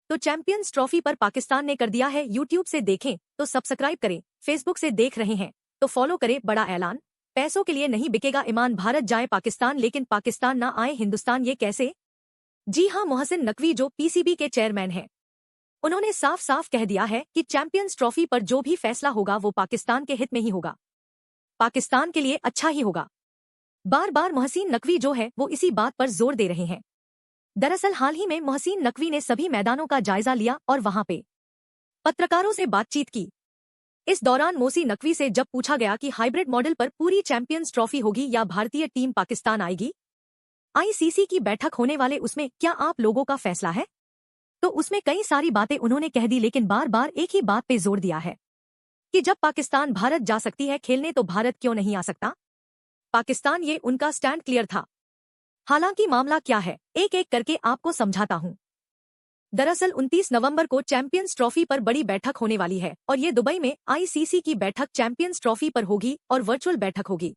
तो champions trophy पर पाकिस्तान ने कर दिया है। यूट्यूब से देखें तो सब्सक्राइब करें, फेसबुक से देख रहे हैं तो फॉलो करें। बड़ा ऐलान, पैसों के लिए नहीं बिकेगा ईमान। भारत जाए पाकिस्तान लेकिन पाकिस्तान ना आए हिंदुस्तान, ये कैसे? जी हां, मोहसिन नकवी जो पीसीबी के चेयरमैन हैं, उन्होंने साफ साफ कह दिया है कि चैंपियंस ट्रॉफी पर जो भी फैसला होगा वो पाकिस्तान के हित में ही होगा, पाकिस्तान के लिए अच्छा ही होगा। बार बार मोहसिन नकवी जो है वो इसी बात पर जोर दे रहे हैं। दरअसल हाल ही में मोहसिन नकवी ने सभी मैदानों का जायजा लिया और वहां पे पत्रकारों से बातचीत की। इस दौरान मोहसिन नकवी से जब पूछा गया कि हाइब्रिड मॉडल पर पूरी चैंपियंस ट्रॉफी होगी या भारतीय टीम पाकिस्तान आएगी, आईसीसी की बैठक होने वाले उसमें क्या आप लोगों का फैसला है, तो उसमें कई सारी बातें उन्होंने कह दी, लेकिन बार बार एक ही बात पे जोर दिया है कि जब पाकिस्तान भारत जा सकती है खेलने तो भारत क्यों नहीं आ सकता। पाकिस्तान, ये उनका स्टैंड क्लियर था। हालांकि मामला क्या है, एक एक करके आपको समझाता हूं। दरअसल 29 नवंबर को चैंपियंस ट्रॉफी पर बड़ी बैठक होने वाली है और ये दुबई में आईसीसी की बैठक चैंपियंस ट्रॉफी पर होगी और वर्चुअल बैठक होगी।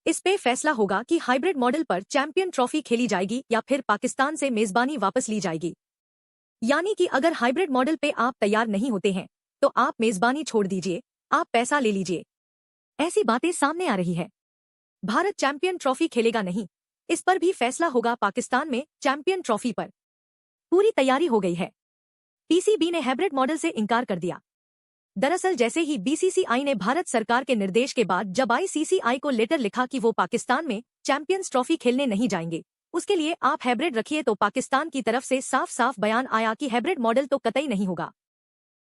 इस पे फैसला होगा कि हाइब्रिड मॉडल पर चैंपियन ट्रॉफी खेली जाएगी या फिर पाकिस्तान से मेजबानी वापस ली जाएगी। यानी कि अगर हाइब्रिड मॉडल पे आप तैयार नहीं होते हैं तो आप मेजबानी छोड़ दीजिए, आप पैसा ले लीजिए। ऐसी बातें सामने आ रही है। भारत चैंपियन ट्रॉफी खेलेगा नहीं, इस पर भी फैसला होगा पाकिस्तान में। चैंपियन ट्रॉफी पर पूरी तैयारी हो गई है। पीसीबी ने हाइब्रिड मॉडल से इनकार कर दिया। दरअसल जैसे ही बीसीसीआई ने भारत सरकार के निर्देश के बाद जब आईसीसीआई को लेटर लिखा कि वो पाकिस्तान में चैंपियंस ट्रॉफी खेलने नहीं जाएंगे, उसके लिए आप हाइब्रिड रखिए, तो पाकिस्तान की तरफ से साफ साफ बयान आया कि हाइब्रिड मॉडल तो कतई नहीं होगा।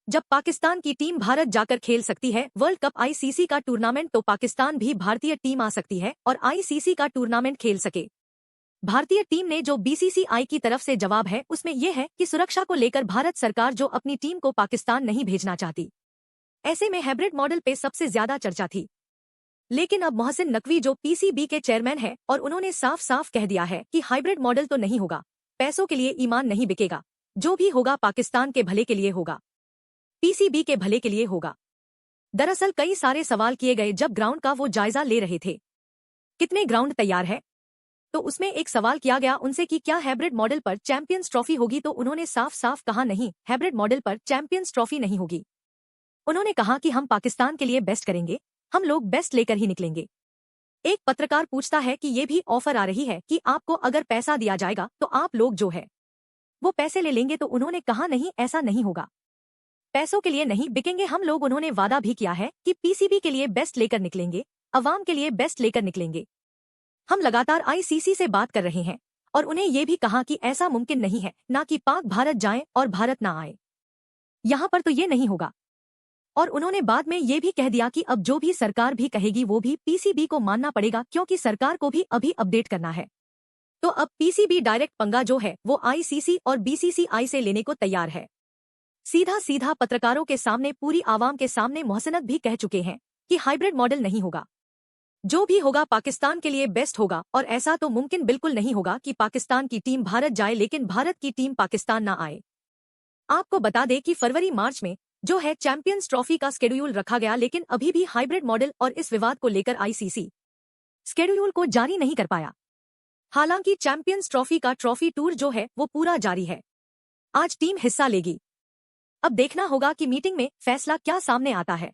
जब पाकिस्तान की टीम भारत जाकर खेल सकती है वर्ल्ड कप आईसीसी का टूर्नामेंट, तो पाकिस्तान भी भारतीय टीम आ सकती है और आईसीसी का टूर्नामेंट खेल सके। भारतीय टीम ने जो बीसीसीआई की तरफ से जवाब है उसमें यह है कि सुरक्षा को लेकर भारत सरकार जो अपनी टीम को पाकिस्तान नहीं भेजना चाहती। ऐसे में हाइब्रिड मॉडल पे सबसे ज्यादा चर्चा थी। लेकिन अब मोहसिन नकवी जो पीसीबी के चेयरमैन है और उन्होंने साफ साफ कह दिया है कि हाइब्रिड मॉडल तो नहीं होगा, पैसों के लिए ईमान नहीं बिकेगा, जो भी होगा पाकिस्तान के भले के लिए होगा, पीसीबी के भले के लिए होगा। दरअसल कई सारे सवाल किए गए जब ग्राउंड का वो जायजा ले रहे थे, कितने ग्राउंड तैयार है, तो उसमें एक सवाल किया गया उनसे कि क्या हाइब्रिड मॉडल पर चैंपियंस ट्रॉफी होगी, तो उन्होंने साफ साफ कहा नहीं, हाइब्रिड मॉडल पर चैंपियंस ट्रॉफी नहीं होगी। उन्होंने कहा कि हम पाकिस्तान के लिए बेस्ट करेंगे, हम लोग बेस्ट लेकर ही निकलेंगे। एक पत्रकार पूछता है कि ये भी ऑफर आ रही है कि आपको अगर पैसा दिया जाएगा तो आप लोग जो है वो पैसे ले लेंगे, तो उन्होंने कहा नहीं, ऐसा नहीं होगा, पैसों के लिए नहीं बिकेंगे हम लोग। उन्होंने वादा भी किया है कि पीसीबी के लिए बेस्ट लेकर निकलेंगे, अवाम के लिए बेस्ट लेकर निकलेंगे। हम लगातार आईसीसी से बात कर रहे हैं और उन्हें ये भी कहा कि ऐसा मुमकिन नहीं है ना कि पाक भारत जाए और भारत ना आए, यहाँ पर तो ये नहीं होगा। और उन्होंने बाद में ये भी कह दिया कि अब जो भी सरकार भी कहेगी वो भी पीसीबी को मानना पड़ेगा, क्योंकि सरकार को भी अभी अपडेट करना है। तो अब पीसीबी डायरेक्ट पंगा जो है वो आईसीसी और बीसीसीआई से लेने को तैयार है। सीधा सीधा पत्रकारों के सामने, पूरी आवाम के सामने मोहसिनत भी कह चुके हैं कि हाइब्रिड मॉडल नहीं होगा, जो भी होगा पाकिस्तान के लिए बेस्ट होगा। और ऐसा तो मुमकिन बिल्कुल नहीं होगा कि पाकिस्तान की टीम भारत जाए लेकिन भारत की टीम पाकिस्तान ना आए। आपको बता दें कि फरवरी मार्च में जो है चैंपियंस ट्रॉफी का शेड्यूल रखा गया, लेकिन अभी भी हाइब्रिड मॉडल और इस विवाद को लेकर आईसीसी शेड्यूल को जारी नहीं कर पाया। हालांकि चैंपियंस ट्रॉफी का ट्रॉफी टूर जो है वो पूरा जारी है। आज टीम हिस्सा लेगी। अब देखना होगा कि मीटिंग में फैसला क्या सामने आता है।